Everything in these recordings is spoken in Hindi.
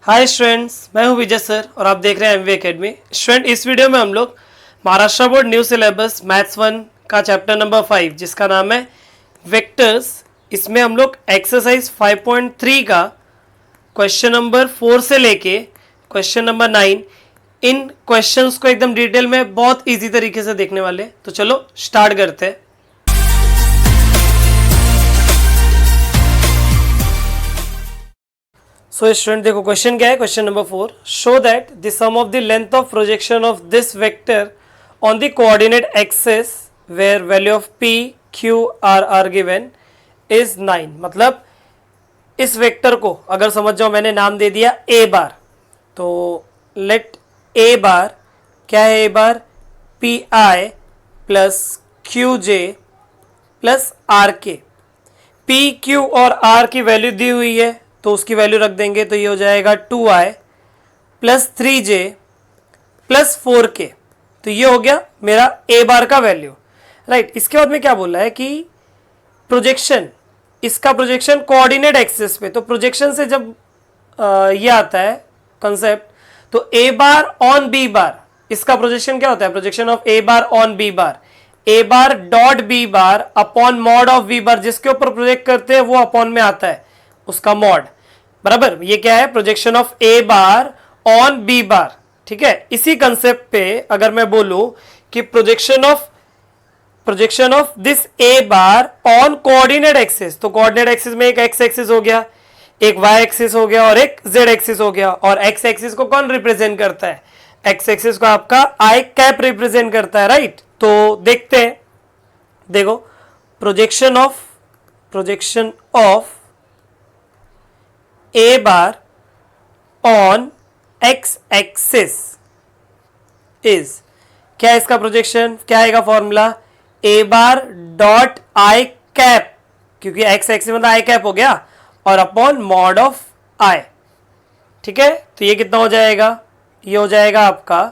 हाय स्टूडेंट्स, मैं हूं विजय सर और आप देख रहे हैं एमवी एकेडमी। स्टूडेंट, इस वीडियो में हम लोग Maharashtra board new syllabus maths 1 का चैप्टर नंबर 5 जिसका नाम है वेक्टर्स, इसमें हम लोग एक्सरसाइज 5.3 का क्वेश्चन नंबर 4 से लेके क्वेश्चन नंबर 9 इन क्वेश्चंस को एकदम डिटेल में बहुत इजी तरीके से देखने वाले। तो चलो स्टार्ट करते हैं। सो स्टूडेंट देखो क्वेश्चन क्या है। Question number 4, show that the sum of the length of projection of this vector on the coordinate axis where value of p q r are given is 9। मतलब इस वेक्टर को अगर समझ जाओ, मैंने नाम दे दिया a बार, तो लेट a बार क्या है, a bar p i plus q j plus r k. P q और आर की वैल्यू दी हुई है तो उसकी वैल्यू रख देंगे, तो ये हो जाएगा 2i plus 3j plus 4k। तो ये हो गया मेरा a बार का वैल्यू, राइट। इसके बाद में क्या बोला है कि प्रोजेक्शन, इसका प्रोजेक्शन कोऑर्डिनेट एक्सिस पे, तो प्रोजेक्शन से जब ये आता है कंसेप्ट, तो a बार ऑन b बार, इसका प्रोजेक्शन क्या होता है, projection of a bar on b bar, a bar dot b bar upon mod of v बार, जिसके ऊपर प्रोजेक्ट करते हैं वो अपॉन में आता है उसका मॉड, बराबर। ये क्या है, projection of a bar on b बार, ठीक है। इसी कंसेप्ट पे अगर मैं बोलूं कि projection of this a bar on coordinate axis, तो कोऑर्डिनेट एक्सिस में एक x एक्सिस हो गया, एक y एक्सिस हो गया और एक z एक्सिस हो गया। और x एक्सिस को कौन रिप्रेजेंट करता है, x एक्सिस को आपका i कैप रिप्रेजेंट करता है, राइट। तो देखते हैं, देखो projection of a bar on x axis is, क्या है इसका प्रोजेक्शन, क्या आएगा formula, a bar dot i cap, क्योंकि x एक्सिस मतलब i कैप हो गया, और अपॉन मॉड ऑफ i, ठीक है। तो ये कितना हो जाएगा, ये हो जाएगा आपका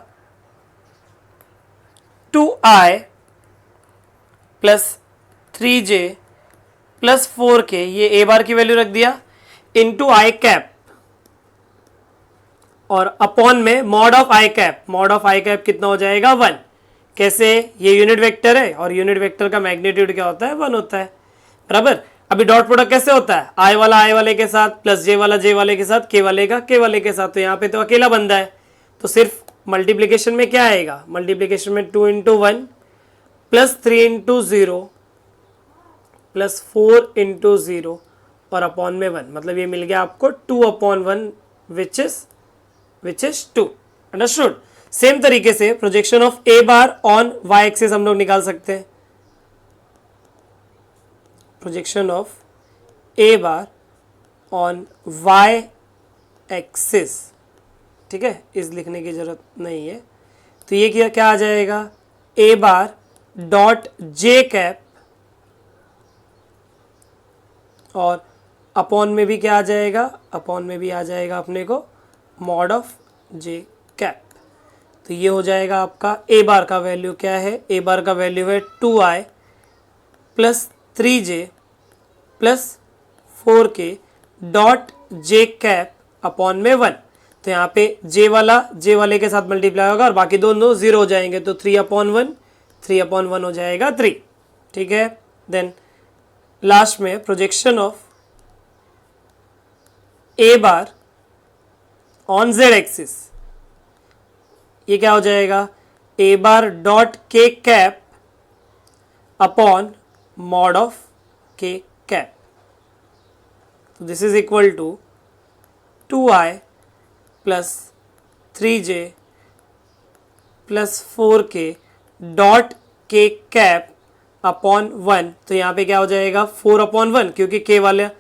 2i plus 3j plus 4k, ये a बार की वैल्यू रख दिया, इंटू आई कैप और अपॉन में mod of I cap. Mod of I cap कितना हो जाएगा, 1। कैसे, ये यूनिट वेक्टर है और यूनिट वेक्टर का मैग्नीट्यूड क्या होता है, 1 होता है, बराबर। अभी डॉट प्रोडक्ट कैसे होता है, आई वाला आई वाले के साथ प्लस जे वाला जे वाले के साथ, के वाले का के वाले के साथ। तो यहाँ पे तो अकेला बंदा है, तो सिर्फ मल्टीप्लीकेशन में क्या आएगा, मल्टीप्लीकेशन में 2 into 1 plus 3 into 0 plus 4 into 0 और अपॉन में 1, मतलब ये मिल गया आपको 2 upon 1 which is 2। Understood. Same तरीके से projection of a bar on y axis हम लोग निकाल सकते हैं। Projection of a bar on y axis, ठीक है, इस लिखने की जरूरत नहीं है। तो ये क्या आ जाएगा, a bar dot j cap और अपॉन में भी क्या आ जाएगा, अपॉन में भी आ जाएगा अपने को मॉड ऑफ j कैप। तो ये हो जाएगा आपका a बार का वैल्यू क्या है, a बार का वैल्यू है 2i plus 3j plus 4k dot j cap upon में 1। तो यहाँ पे j वाले के साथ मल्टीप्लाई होगा और बाकी दोनों 0 हो जाएंगे, तो 3 अपॉन 1 हो जाएगा 3, ठीक है। देन लास्ट में projection of a bar on z axis, ये क्या हो जाएगा, a bar dot k cap upon mod of k cap. तो this is equal to 2i plus 3j plus 4k dot k cap upon 1। तो यहाँ पे क्या हो जाएगा, 4 अपॉन 1, क्योंकि k वाला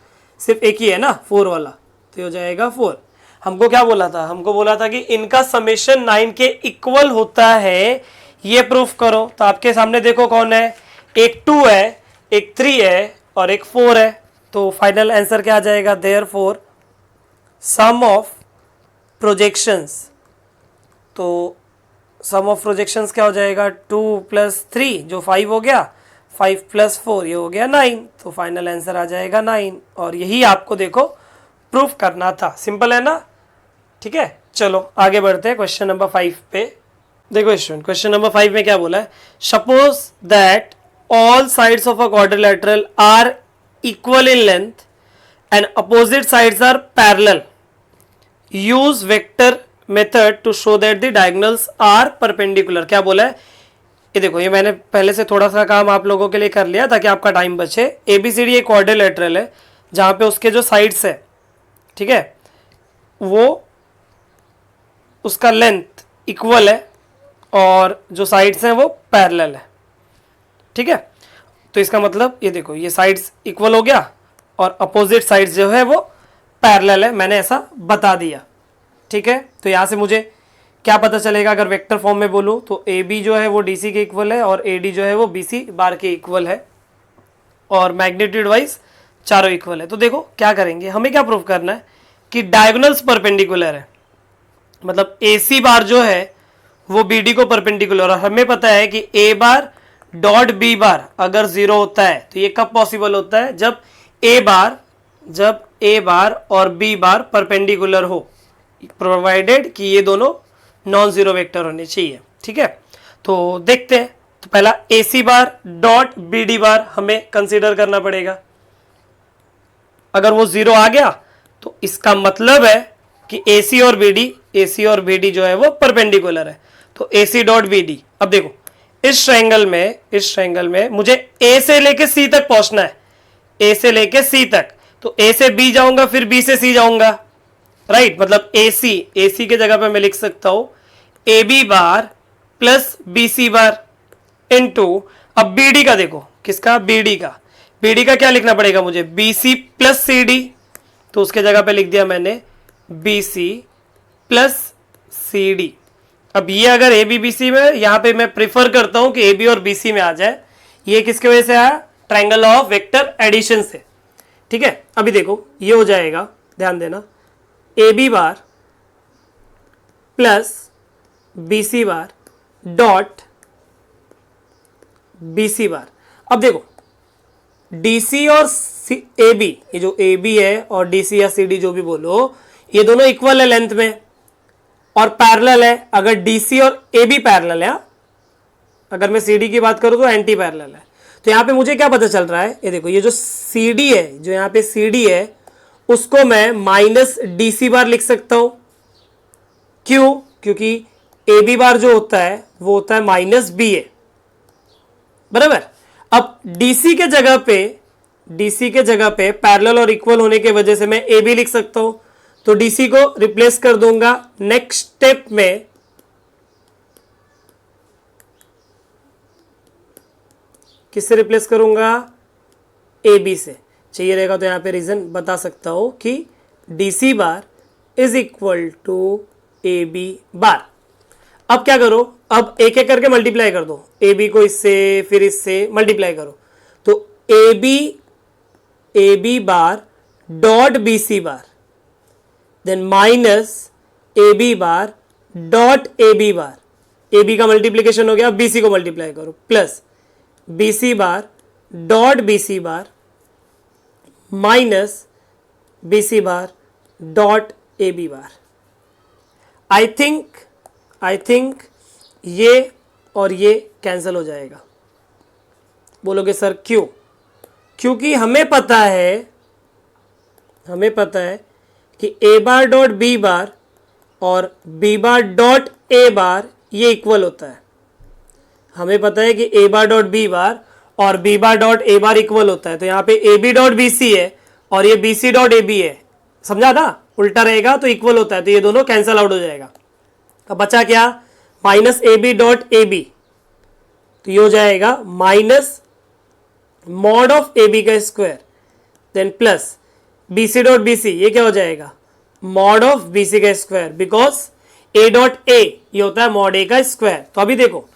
सिर्फ एक ही है ना, 4 वाला, तो हो जाएगा 4। हमको क्या बोला था, हमको बोला था कि इनका समेशन 9 के इक्वल होता है, ये प्रूफ करो। तो आपके सामने देखो कौन है, एक 2 है, एक 3 है और एक 4 है। तो फाइनल आंसर क्या आ जाएगा, देयरफॉर सम ऑफ प्रोजेक्शंस, तो सम ऑफ प्रोजेक्शंस क्या हो जाएगा, 2 प्लस 3 जो 5 हो गया, 5 प्लस 4 ये हो गया 9। तो फाइनल आंसर आ जाएगा 9, और यही आपको देखो प्रूफ करना था। सिंपल है ना। ठीक है, चलो आगे बढ़ते हैं क्वेश्चन नंबर 5 पे। देखो स्टूडेंट, क्वेश्चन नंबर 5 में क्या बोला है, suppose that all sides of a quadrilateral are equal in length and opposite sides are parallel, use vector method to show that the diagonals are perpendicular. क्या बोला है, ये देखो, ये मैंने पहले से थोड़ा सा काम आप लोगों के लिए कर लिया ताकि आपका टाइम बचे। ABCD एक क्वाड्रिलेटरल है जहां पे उसके जो साइड्स है, ठीक है, वो उसका लेंथ इक्वल है और जो साइड्स हैं वो पैरेलल है, ठीक है। तो इसका मतलब ये देखो, ये साइड्स इक्वल हो गया और अपोजिट साइड्स जो है वो पैरेलल है, मैंने ऐसा बता दिया, ठीक है। तो यहाँ से मुझे क्या पता चलेगा, अगर वेक्टर फॉर्म में बोलूँ तो AB जो है वो DC के इक्वल है और AD जो है वो BC बार के इक्वल है और मैग्नीट्यूड वाइज चारों इक्वल है। तो देखो क्या करेंगे, हमें क्या प्रूव करना है कि डायगोनल्स परपेंडिकुलर है, मतलब AC बार जो है वो BD को परपेंडिकुलर, और हमें पता है कि A बार डॉट B बार अगर 0 होता है तो ये कब पॉसिबल होता है, जब A बार और B बार परपेंडिकुलर हो, प्रोवाइडेड कि ये दोनों नॉन जीरो वेक्टर होने चाहिए, ठीक है। तो देखते हैं, तो पहला AC बार डॉट BD बार हमें कंसीडर करना पड़ेगा। अगर वो 0 आ गया तो इसका मतलब है कि AC और BD जो है वो परपेंडिकुलर है, तो AC डॉट BD। अब देखो, इस ट्रायंगल में मुझे A से लेके C तक पहुंचना है, A से लेके C तक, तो A से B जाऊंगा फिर B से C जाऊंगा, राइट। मतलब AC के जगह पे मैं लिख सकता हूं AB bar plus BC bar into, अब BD का देखो, किसका, BD का क्या लिखना पड़ेगा मुझे, BC प्लस CD, तो उसके जगह पे लिख दिया मैंने BC प्लस CD। अब ये अगर AB BC में, यहां पे मैं प्रिफर करता हूं कि AB और BC में आ जाए, ये किसके वजह से आया, ट्रायंगल ऑफ वेक्टर एडिशन से, ठीक है। अभी देखो ये हो जाएगा, ध्यान देना, AB bar plus BC bar dot BC bar. अब देखो DC और AB, ये जो AB है और DC या CD जो भी बोलो, ये दोनों इक्वल है लेंथ में और पैरेलल है। अगर DC और AB पैरेलल है, अगर मैं CD की बात करूं तो एंटी पैरेलल है। तो यहां पे मुझे क्या पता चल रहा है, ये देखो, ये जो CD है, जो यहां पे CD है, उसको मैं माइनस DC बार लिख सकता हूं। क्यों, क्योंकि AB बार जो होता है वो होता है माइनस BA, बराबर। अब DC के जगह पे पैरेलल और इक्वल होने की वजह से मैं AB लिख सकता हूं, तो DC को रिप्लेस कर दूंगा। नेक्स्ट स्टेप में किससे रिप्लेस करूंगा, AB से। चाहिए रहेगा तो यहां पे रीजन बता सकता हूं कि DC bar is equal to AB bar. अब क्या करो, अब एक एक करके मल्टीप्लाई कर दो, AB को इससे फिर इससे मल्टीप्लाई करो, तो AB bar dot BC bar, then minus AB bar dot AB bar, AB का मल्टीप्लीकेशन हो गया, अब BC को मल्टीप्लाई करो, plus BC bar dot BC bar minus BC bar dot AB bar. I think ये और ये कैंसिल हो जाएगा। बोलोगे सर क्यों, क्योंकि हमें पता है कि A बार डॉट B बार और B बार डॉट A बार ये इक्वल होता है। हमें पता है कि A बार डॉट B बार और B bar dot A bar equal होता है, तो यहाँ पे AB डॉट BC है और ये BC डॉट AB है, समझा था, उल्टा रहेगा तो इक्वल होता है, तो ये दोनों कैंसिल आउट हो जाएगा। अब बचा क्या, माइनस AB डॉट AB, तो ये हो जाएगा माइनस मॉड ऑफ AB का square, then plus BC dot BC, ये क्या हो जाएगा, मॉड ऑफ BC का square, because A dot A ये होता है मॉड A का स्क्वायर। तो अभी देखो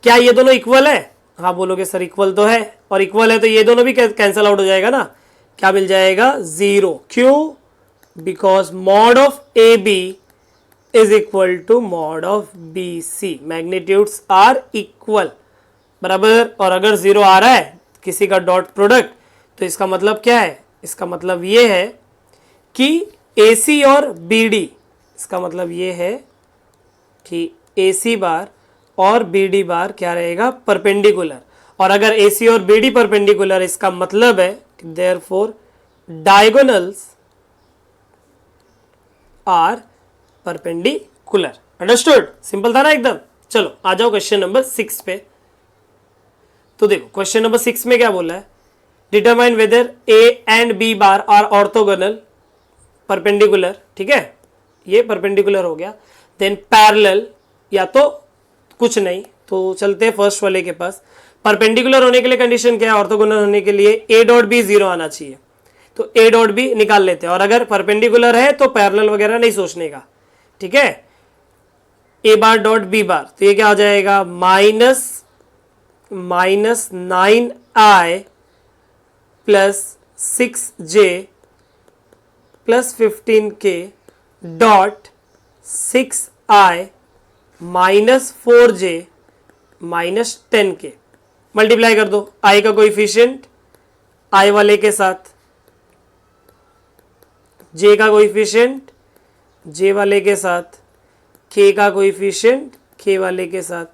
क्या ये दोनों इक्वल है, हाँ बोलोगे सर इक्वल तो है, और इक्वल है तो ये दोनों भी कैंसिल आउट हो जाएगा ना, क्या मिल जाएगा, 0। क्यों, because mod of AB is equal to mod of BC, magnitudes are equal, बराबर। और अगर 0 आ रहा है किसी का डॉट प्रोडक्ट, तो इसका मतलब क्या है, इसका मतलब ये है कि AC और BD इसका मतलब ये है कि AC बार और BD बार क्या रहेगा, परपेंडिकुलर। और अगर AC और BD परपेंडिकुलर, इसका मतलब है कि therefore diagonals are perpendicular. Understood? Simple था ना एकदम। चलो आ जाओ क्वेश्चन नंबर 6 पे। तो देखो क्वेश्चन नंबर 6 में क्या बोला है, determine whether A and B bar are orthogonal perpendicular. ठीक है, ये परपेंडिकुलर हो गया। देन पैरेलल, या तो कुछ नहीं, तो चलते हैं फर्स्ट वाले के पास। परपेंडिकुलर होने के लिए कंडीशन क्या है, ऑर्थोगोनल होने के लिए A डॉट बी 0 आना चाहिए। तो A डॉट बी निकाल लेते हैं, और अगर परपेंडिकुलर है तो पैरेलल वगैरह नहीं सोचने का। ठीक है, A बार डॉट B बार, तो ये क्या हो जाएगा, minus 9i plus 6j plus 15k dot 6i minus 4j minus 10k। Multiply कर दो i का कोइफिशिएंट i वाले के साथ, j का कोइफिशिएंट j वाले के साथ, k का कोइफिशिएंट k वाले के साथ।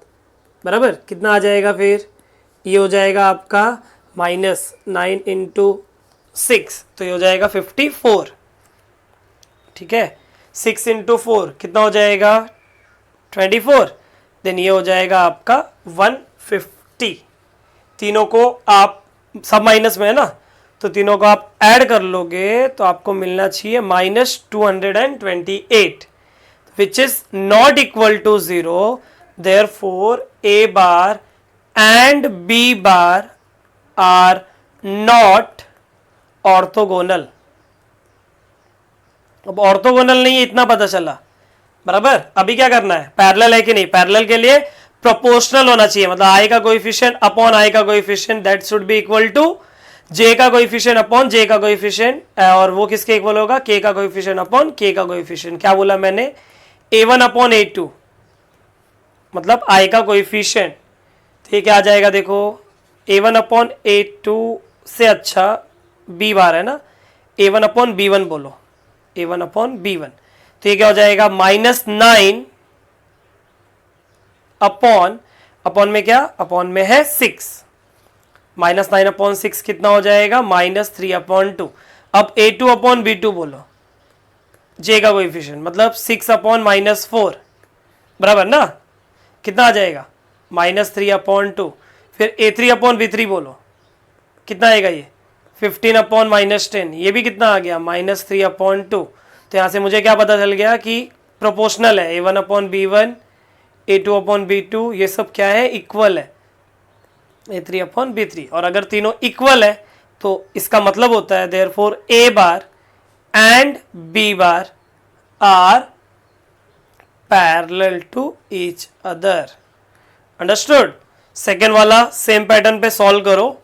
बराबर, कितना आ जाएगा फिर, ये हो जाएगा आपका माइनस 9 इंटू 6, तो ये हो जाएगा 54। ठीक है, 6 इंटू 4 कितना हो जाएगा, 24। देन ये हो जाएगा आपका 150। तीनों को आप, सब माइनस में है ना, तो तीनों को आप ऐड कर लोगे तो आपको मिलना चाहिए minus 228, which is not equal to 0। Therefore A bar and B bar are not orthogonal. अब ऑर्थोगोनल नहीं है इतना पता चला। बराबर, अभी क्या करना है, पैरेलल है कि नहीं, पैरेलल के लिए प्रोपोर्शनल होना चाहिए, मतलब i का कोएफिशिएंट अपॉन i का coefficient that should be equal to j का कोएफिशिएंट अपॉन j का कोएफिशिएंट, और वो किसके इक्वल होगा, k का कोएफिशिएंट अपॉन k का कोएफिशिएंट। क्या बोला मैंने, a1 अपॉन a2 मतलब i का कोएफिशिएंट। तो ये क्या आ जाएगा, देखो a1 अपॉन a2 से अच्छा b बार है ना, a1 अपॉन b1 बोलो, a1 अपॉन b1। तो ये क्या हो जाएगा, माइनस 9 अपॉन में क्या, अपॉन में है 6, माइनस 9 अपॉन 6 कितना हो जाएगा, माइनस 3 अपॉन 2। अब a2 अपॉन b2 बोलो, j का कोएफिशिएंट मतलब 6 अपॉन माइनस 4। बराबर ना, कितना आ जाएगा, माइनस 3 अपॉन 2। फिर a3 अपॉन b3 बोलो, कितना आएगा ये, 15 अपॉन माइनस 10। ये भी कितना आ गया, माइनस 3 अपॉन 2। तो यहाँ से मुझे क्या पता चल गया कि प्रोपोर्शनल है, a1 upon b1, a2 upon b2, ये सब क्या है, इक्वल है, a3 अपॉन b3। और अगर तीनों इक्वल है तो इसका मतलब होता है therefore a bar and b bar are parallel to each other. Understood? Second वाला सेम पैटर्न पे सॉल्व करो,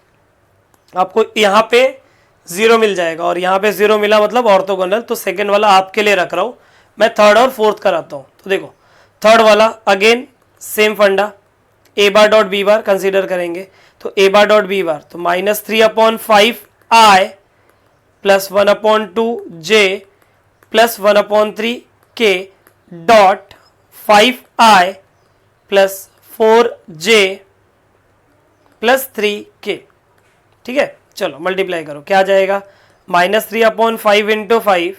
आपको यहाँ पे 0 मिल जाएगा और यहाँ पे 0 मिला मतलब ऑर्थोगोनल। तो सेकेंड वाला आपके लिए रख रहा हूँ, मैं थर्ड और फोर्थ कराता हूँ। तो देखो थर्ड वाला अगेन सेम फंडा, a bar dot b bar consider करेंगे। तो a बार डॉट b बार, तो minus 3 upon 5i plus 1 upon 2j plus 1 upon 3k dot 5i plus 4j plus 3k। ठीक है, चलो मल्टीप्लाई करो, क्या आ जाएगा, minus 3 upon 5 into 5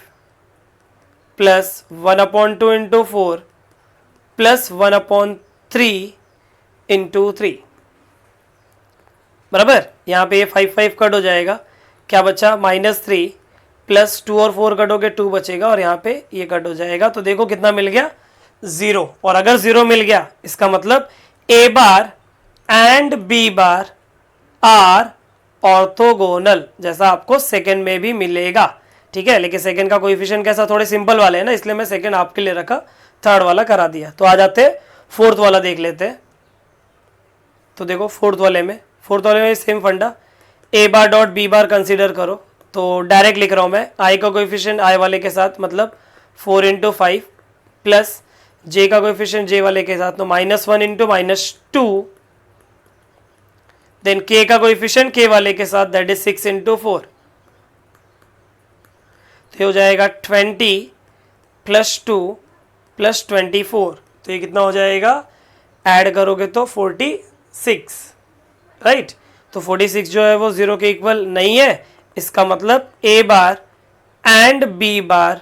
plus 1 upon 2 into 4 plus 1 upon 3 into 3। बराबर, यहाँ पे ये 5 कट हो जाएगा, क्या बचा, माइनस 3 प्लस 2 और 4 कटोगे 2 बचेगा और यहाँ पे ये कट हो जाएगा। तो देखो कितना मिल गया, 0। और अगर 0 मिल गया इसका मतलब a bar and b bar are orthogonal, जैसा आपको सेकंड में भी मिलेगा। ठीक है, लेकिन सेकंड का कोएफिशिएंट कैसा, थोड़े सिंपल वाले हैं ना, इसलिए मैं सेकंड आपके लिए रखा, थर्ड वाला करा दिया। तो आ जाते फोर्थ वाला देख लेते हैं। तो देखो फोर्थ वाले में सेम फंडा, a bar dot b bar consider करो। तो डायरेक्ट लिख रहा हूं मैं, i का कोएफिशिएंट i वाले के साथ मतलब 4 इंटू 5 प्लस j का कोएफिशिएंट j वाले के साथ, तो minus 1 into minus 2, then k का कोएफिशिएंट k वाले के साथ दैट इज 6 इंटू 4। तो हो जाएगा 20 प्लस 2 प्लस 24, तो ये कितना हो जाएगा, ऐड करोगे तो 46, राइट। तो 46 जो है वो 0 के इक्वल नहीं है, इसका मतलब a bar and b bar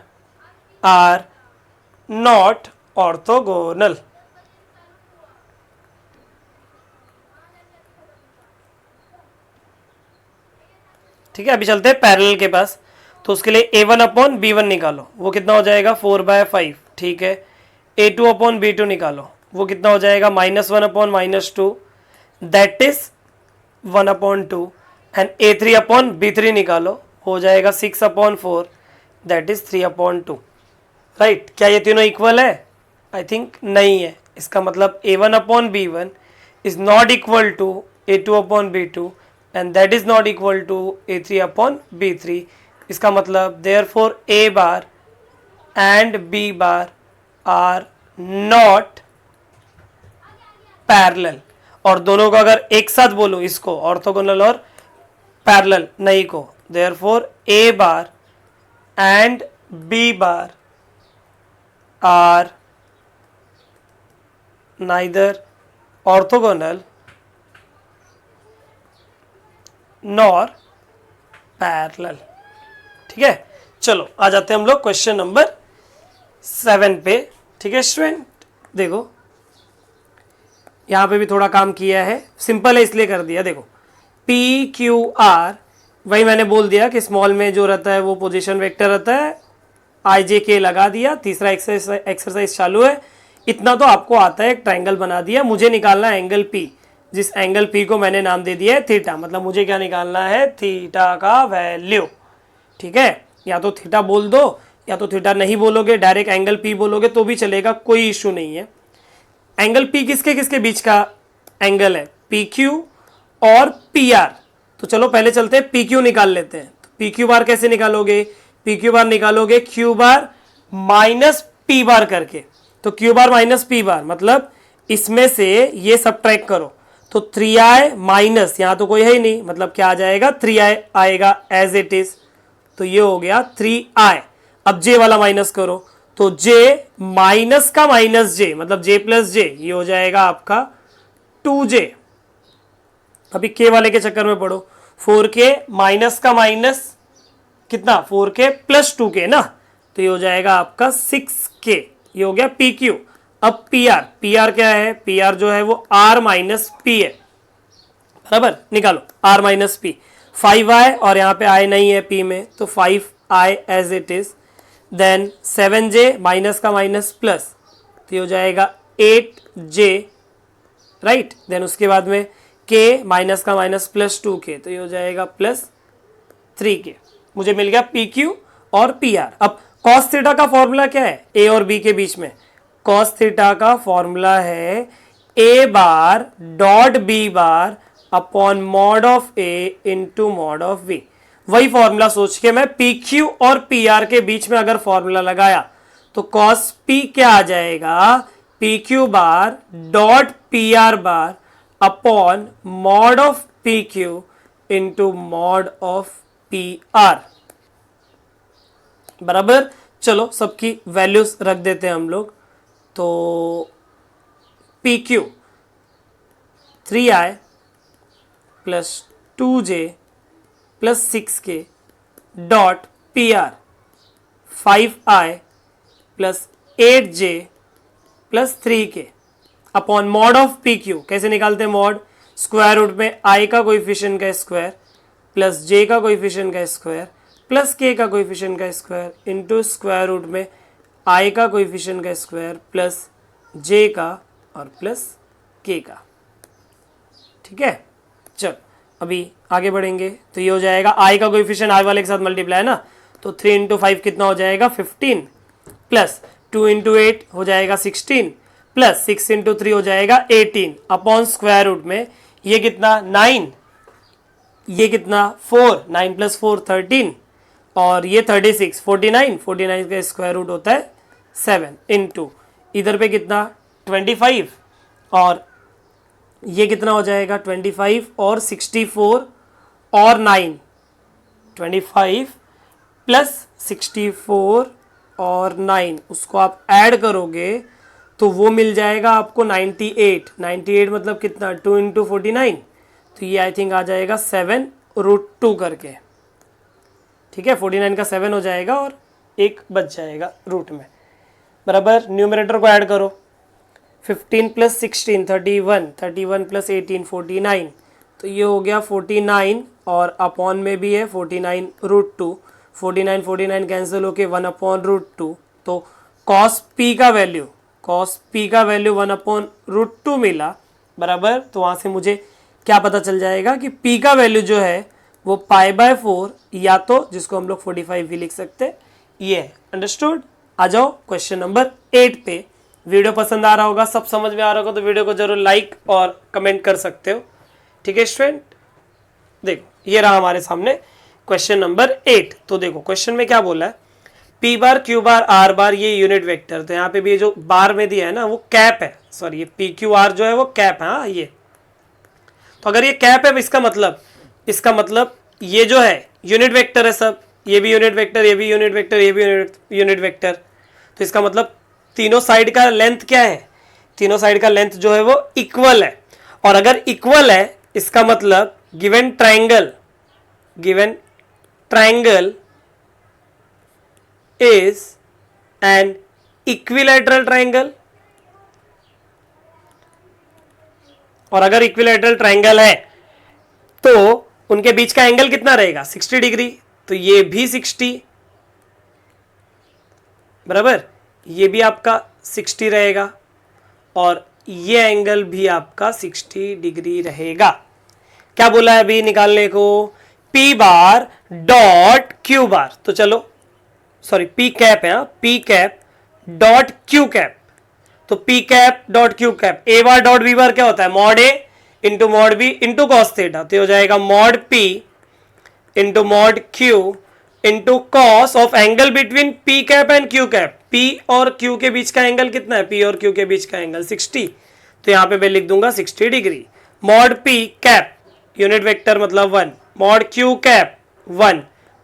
are not orthogonal. ठीक है, अभी चलते हैं पैरेलल के पास। तो उसके लिए a1 अपॉन b1 निकालो, वो कितना हो जाएगा 4/5, ठीक है। a2 अपॉन b2 निकालो, वो कितना हो जाएगा -1 upon -2, that is 1 upon 2। And a3 upon b3 निकालो, हो जाएगा 6 upon 4, that is 3 upon 2, right. क्या ये तीनों इक्वल है? आई थिंक नहीं है। इसका मतलब a1 upon b1 is not equal to a2 upon b2 and that is not equal to a3 upon b3। इसका मतलब therefore a bar and b bar are not parallel. और दोनों को अगर एक साथ बोलो, इसको ऑर्थोगोनल और पैरेलल नहीं को, therefore a bar and b bar are neither orthogonal nor parallel. ठीक है, चलो आ जाते हैं हम लोग क्वेश्चन नंबर 7 पे। ठीक है स्टूडेंट, देखो यहाँ पे भी थोड़ा काम किया है, सिंपल है इसलिए कर दिया। देखो पी क्यू आर, वही मैंने बोल दिया कि स्मॉल में जो रहता है वो पोजीशन वेक्टर रहता है, आई जे के लगा दिया। तीसरा एक्सरसाइज चालू है। इतना तो आपको आता है, एक ट्रायंगल बना दिया। मुझे निकालना है एंगल पी, जिस एंगल पी को मैंने नाम दे दिया है थीटा। मतलब मुझे क्या निकालना है, थीटा का वैल्यू। ठीक है, या तो थीटा बोल दो या तो थीटा नहीं बोलोगे, डायरेक्ट एंगल पी बोलोगे तो भी चलेगा, कोई इशू नहीं है। एंगल पी किसके किसके बीच का एंगल है, पी क्यू और पी आर। तो चलो पहले चलते हैं पी क्यू निकाल लेते हैं। तो पी क्यू बार कैसे निकालोगे, पी क्यू बार निकालोगे क्यू बार माइनस पी बार करके। तो क्यू बार माइनस पी बार मतलब इसमें से ये सब्ट्रैक्ट करो, तो 3i माइनस, यहां तो कोई है ही नहीं, मतलब क्या आ जाएगा 3i आएगा एज इट इज। तो ये हो गया 3i। अब j वाला माइनस करो, तो j माइनस का माइनस j मतलब j प्लस j, ये हो जाएगा आपका 2j। अभी k वाले के चक्कर में पड़ो, 4k माइनस का माइनस कितना 4k प्लस 2k ना, तो ये हो जाएगा आपका 6k। ये हो गया pq। अब pr क्या है, pr जो है वो r माइनस p है, बराबर। निकालो r माइनस p, 5i और यहाँ पे i नहीं है p में, तो 5i as it is. Then 7j minus का माइनस प्लस, तो ये हो जाएगा 8j, राइट। देन उसके बाद में k माइनस का माइनस प्लस 2k, तो ये हो जाएगा प्लस 3k। मुझे मिल गया pq और pr। अब cos थीटा का फॉर्मूला क्या है, a और b के बीच में cos थीटा का फॉर्मूला है a bar dot b bar upon mod of a into mod of b। वही फॉर्मूला सोच के मैं पी क्यू और पी आर के बीच में अगर फॉर्मूला लगाया तो cos p क्या आ जाएगा, P Q bar dot P R bar upon mod of P Q into mod of P R, बराबर। चलो सबकी वैल्यूज रख देते हैं हम लोग। तो P Q 3i plus 2j plus 6k dot P R 5i plus 8j plus 3k upon mod of P Q. कैसे निकालते हैं मॉड, स्क्वायर रूट में i का कोएफिशिएंट का स्क्वायर प्लस j का कोएफिशिएंट का स्क्वायर प्लस k का कोएफिशिएंट का स्क्वायर इंटू स्क्वायर रूट में i का कोएफिशिएंट का स्क्वायर प्लस j का और प्लस k का। ठीक है, चल अभी आगे बढ़ेंगे। तो ये हो जाएगा i का कोएफिशिएंट i वाले के साथ मल्टीप्लाई है ना, तो 3 इंटू 5 कितना हो जाएगा 15 प्लस 2 इंटू 8 हो जाएगा 16 प्लस 6 इंटू 3 हो जाएगा 18 अपॉन स्क्वायर रूट में ये कितना 9, ये कितना 4, 9 प्लस 4 13 और ये 36 49 का स्क्वायर रूट होता है 7 इंटू इधर पे कितना 25 और ये कितना हो जाएगा 25 और 64 और 9, 25 प्लस 64 और 9 उसको आप ऐड करोगे तो वो मिल जाएगा आपको 98। 98 मतलब कितना, 2 इंटू 49, तो ये आई थिंक आ जाएगा 7√2 करके। ठीक है, 49 का 7 हो जाएगा और एक बच जाएगा रूट में, बराबर। न्यूमरेटर को ऐड करो, 15 प्लस 16 31, 31 प्लस 18 49, तो ये हो गया 49 और अपॉन में भी है 49√2। 49 49 कैंसिल होके 1/√2, तो कॉस पी का वैल्यू 1/√2 मिला, बराबर। तो वहाँ से मुझे क्या पता चल जाएगा कि पी का वैल्यू जो है वो π/4, या तो जिसको हम लोग 45 भी लिख सकते, ये है। अंडरस्टूड। आ जाओ क्वेश्चन नंबर 8 पे। वीडियो पसंद आ रहा होगा, सब समझ में आ रहा होगा तो वीडियो को जरूर लाइक और कमेंट कर सकते हो। ठीक है स्टूडेंट, देखो ये रहा हमारे सामने क्वेश्चन नंबर 8। तो देखो क्वेश्चन में क्या बोला है, P bar Q bar are बार ये यूनिट वेक्टर, तो यहाँ पे भी ये जो बार में दिया है ना वो कैप है, सॉरी ये पी क्यू आर जो है वो कैप है। हाँ ये, तो अगर ये कैप है इसका मतलब ये जो है यूनिट वेक्टर है सब, ये भी यूनिट वेक्टर, ये भी यूनिट वेक्टर, ये भी यूनिट वेक्टर, तो इसका मतलब तीनों साइड का लेंथ क्या है, तीनों साइड का लेंथ जो है वो इक्वल है। और अगर इक्वल है इसका मतलब given triangle is an equilateral triangle, और अगर इक्विलैटरल ट्राइंगल है तो उनके बीच का एंगल कितना रहेगा, 60 डिग्री, तो ये भी 60, बराबर, ये भी आपका 60 रहेगा और ये एंगल भी आपका 60 डिग्री रहेगा। क्या बोला है अभी निकालने को, P बार डॉट Q बार, तो चलो सॉरी P कैप है, P cap dot Q cap, तो P cap dot Q cap, A bar dot B बार क्या होता है, mod A into mod B into cos theta, तो हो जाएगा mod P into mod Q into cos of angle between P cap and Q cap. P और Q के बीच का एंगल कितना है, P और Q के बीच का एंगल 60, तो यहां पे मैं लिख दूंगा 60 degree. Mod P cap unit vector मतलब 1, मॉड Q कैप 1,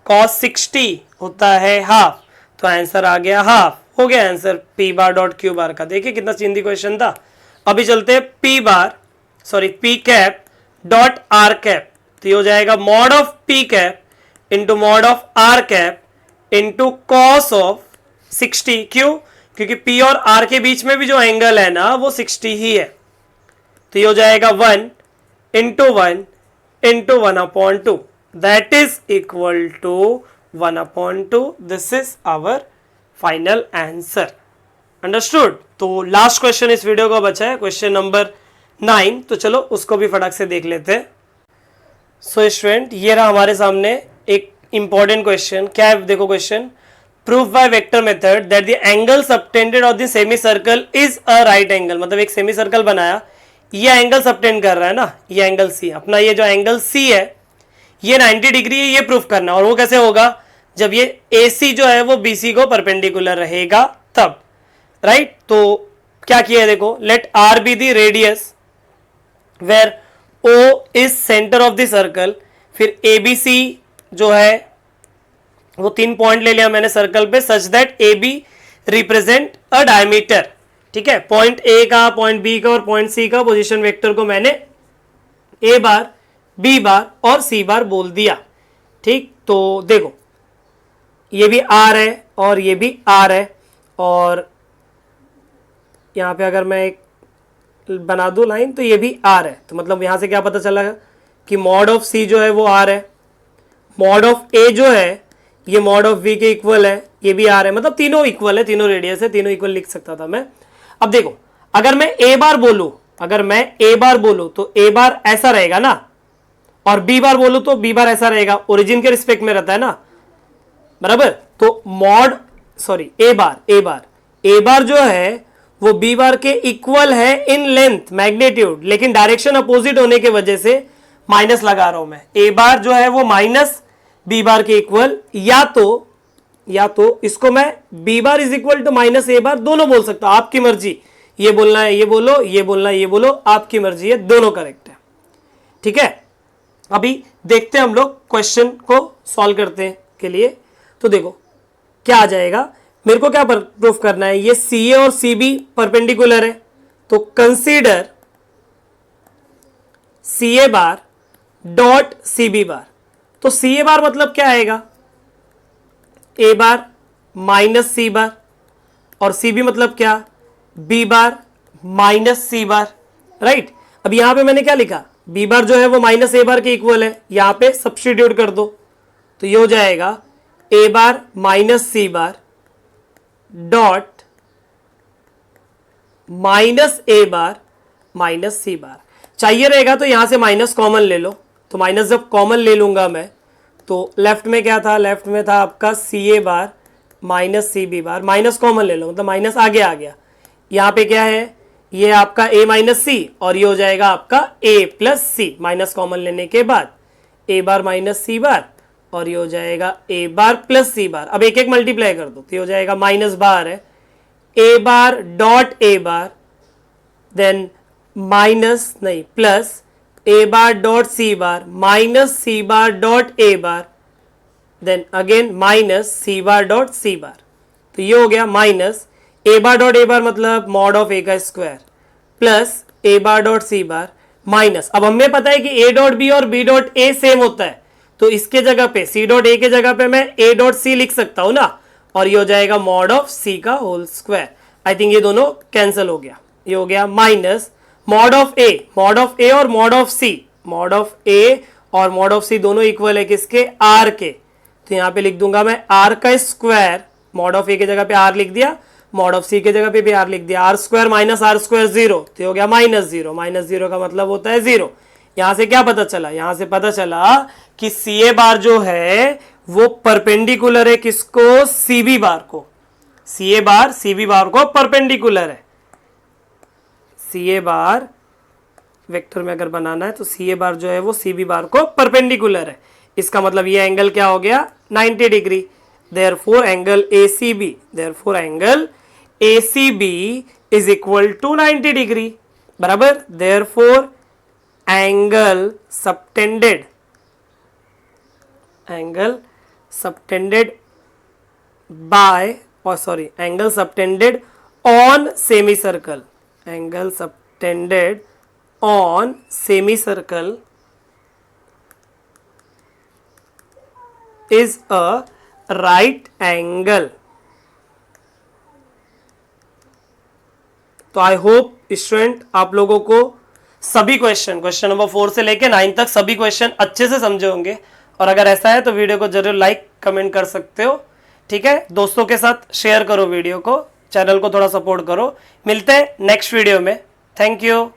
कॉस 60 होता है हाफ, तो आंसर आ गया हाफ, हो गया आंसर P बार डॉट Q बार का। देखिए कितना चिंदी क्वेश्चन था। अभी चलते हैं P cap dot R cap, तो ये हो जाएगा mod of P cap into mod of R cap into cos of 60, क्यों, क्योंकि P और R के बीच में भी जो एंगल है ना वो 60 ही है, तो ये हो जाएगा 1 into 1 into 1/2, that is equal to 1/2। This is our final answer. Understood. तो लास्ट क्वेश्चन इस वीडियो का बचा है, क्वेश्चन नंबर 9, तो चलो उसको भी फटाक से देख लेते हैं। सो स्टूडेंट ये रहा हमारे सामने एक इंपॉर्टेंट क्वेश्चन। क्या है देखो question, proof by vector method that the angle subtended of the semi circle is a right angle, मतलब एक सेमी सर्कल बनाया, ये एंगल सबटेंड कर रहा है ना, ये एंगल सी, अपना ये जो एंगल सी है ये 90 डिग्री है, ये प्रूफ करना। और वो कैसे होगा, जब ये AC जो है वो BC को परपेंडिकुलर रहेगा तब, राइट। तो क्या किया है देखो, let R be the radius where O is centre of the circle, फिर ABC जो है वो 3 पॉइंट ले लिया मैंने सर्कल पे, such that AB represent a diameter. ठीक है, पॉइंट A का, पॉइंट B का और पॉइंट C का पोजीशन वेक्टर को मैंने A बार, B बार और C बार बोल दिया। ठीक, तो देखो ये भी R है और ये भी R है, और यहां पे अगर मैं एक बना दूं लाइन तो ये भी R है, तो मतलब यहां से क्या पता चला कि मॉड ऑफ C जो है वो R है, मॉड ऑफ A जो है ये मॉड ऑफ V के इक्वल है, ये भी R है, मतलब तीनों इक्वल है, तीनों रेडियस है, तीनों इक्वल लिख सकता था मैं। अब देखो अगर मैं A बार बोलूं तो A बार ऐसा रहेगा ना, और B बार बोलूं तो B बार ऐसा रहेगा, ओरिजिन के रिस्पेक्ट में रहता है ना, बराबर। तो मॉड सॉरी A बार जो है वो B बार के इक्वल है इन लेंथ मैग्नीट्यूड, लेकिन डायरेक्शन अपोजिट होने के वजह से माइनस लगा रहा हूं मैं। A बार जो है वो माइनस B बार के इक्वल, या तो इसको मैं B bar is equal to minus A bar दोनों बोल सकता हूं, आपकी मर्जी, ये बोलना है ये बोलो, ये बोलना है ये बोलो, आपकी मर्जी है, दोनों करेक्ट है। ठीक है, अभी देखते हैं हम लोग क्वेश्चन को सॉल्व करते हैं के लिए। तो देखो क्या आ जाएगा, मेरे को क्या प्रूफ करना है, ये सी ए और सी बी परपेंडिकुलर है, तो consider c a bar dot c b bar. तो सी ए बार मतलब क्या आएगा, ए बार माइनस सी बार, और सी बी मतलब क्या, बी बार माइनस सी बार, राइट। अब यहां पे मैंने क्या लिखा, बी बार जो है वो माइनस ए बार के इक्वल है, यहां पे सब्स्टिट्यूट कर दो, तो ये हो जाएगा ए bar minus c bar dot minus ए बार माइनस सी बार। चाहिए रहेगा तो यहां से माइनस कॉमन ले लो, तो माइनस जब कॉमन ले लूंगा मैं, तो लेफ्ट में क्या था, लेफ्ट में था आपका c a bar minus c b bar, minus common ले लो मतलब माइनस आगे आ गया। यहाँ पे क्या है, ये आपका a माइनस सी और ये हो जाएगा आपका a plus c, minus common लेने के बाद a बार माइनस सी बार और ये हो जाएगा a बार प्लस सी बार। अब एक एक मल्टीप्लाई कर दो तो ये हो जाएगा माइनस बार है a bar dot a bar, then minus नहीं plus a bar dot c bar minus c bar dot a bar, then again minus c bar dot c bar. तो ये हो गया minus A bar dot A बार मतलब मॉड ऑफ ए का स्क्वायर प्लस ए bar dot c bar minus, अब हमें पता है कि ए डॉट बी और बी डॉट ए सेम होता है, तो इसके जगह पे सी डॉट ए के जगह पे मैं ए डॉट सी लिख सकता हूं ना, और ये हो जाएगा मॉड ऑफ सी का होल स्क्वायर। आई थिंक ये दोनों कैंसिल हो गया, ये हो गया माइनस मॉड ऑफ ए और mod of c, mod of a और मॉड ऑफ सी दोनों इक्वल है किसके, आर के, तो यहां पे लिख दूंगा मैं आर का स्क्वायर, मॉड ऑफ ए की जगह पे आर लिख दिया, मॉड ऑफ सी की जगह पे भी आर लिख दिया, r square minus r square zero, तो हो गया माइनस जीरो, माइनस जीरो का मतलब होता है जीरो। यहां से क्या पता चला, यहां से पता चला कि सी ए बार जो है वो परपेंडिकुलर है किसको, सी बी बार को, सी ए बार सी बी बार को परपेंडिकुलर है। सी ए बार वेक्टर में अगर बनाना है तो सी ए बार जो है वो सी बी बार को परपेंडिकुलर है, इसका मतलब ये एंगल क्या हो गया 90 degree, therefore angle ACB, therefore angle ACB is equal to 90 degree, बराबर। therefore angle subtended by, or sorry, angle subtended on semicircle, angle subtended on semicircle is a right angle. तो आई होप स्टूडेंट आप लोगों को सभी क्वेश्चन नंबर 4 से लेके 9 तक सभी क्वेश्चन अच्छे से समझे होंगे, और अगर ऐसा है तो वीडियो को जरूर लाइक कमेंट कर सकते हो, ठीक है। दोस्तों के साथ शेयर करो वीडियो को, चैनल को थोड़ा सपोर्ट करो। मिलते हैं नेक्स्ट वीडियो में, थैंक यू।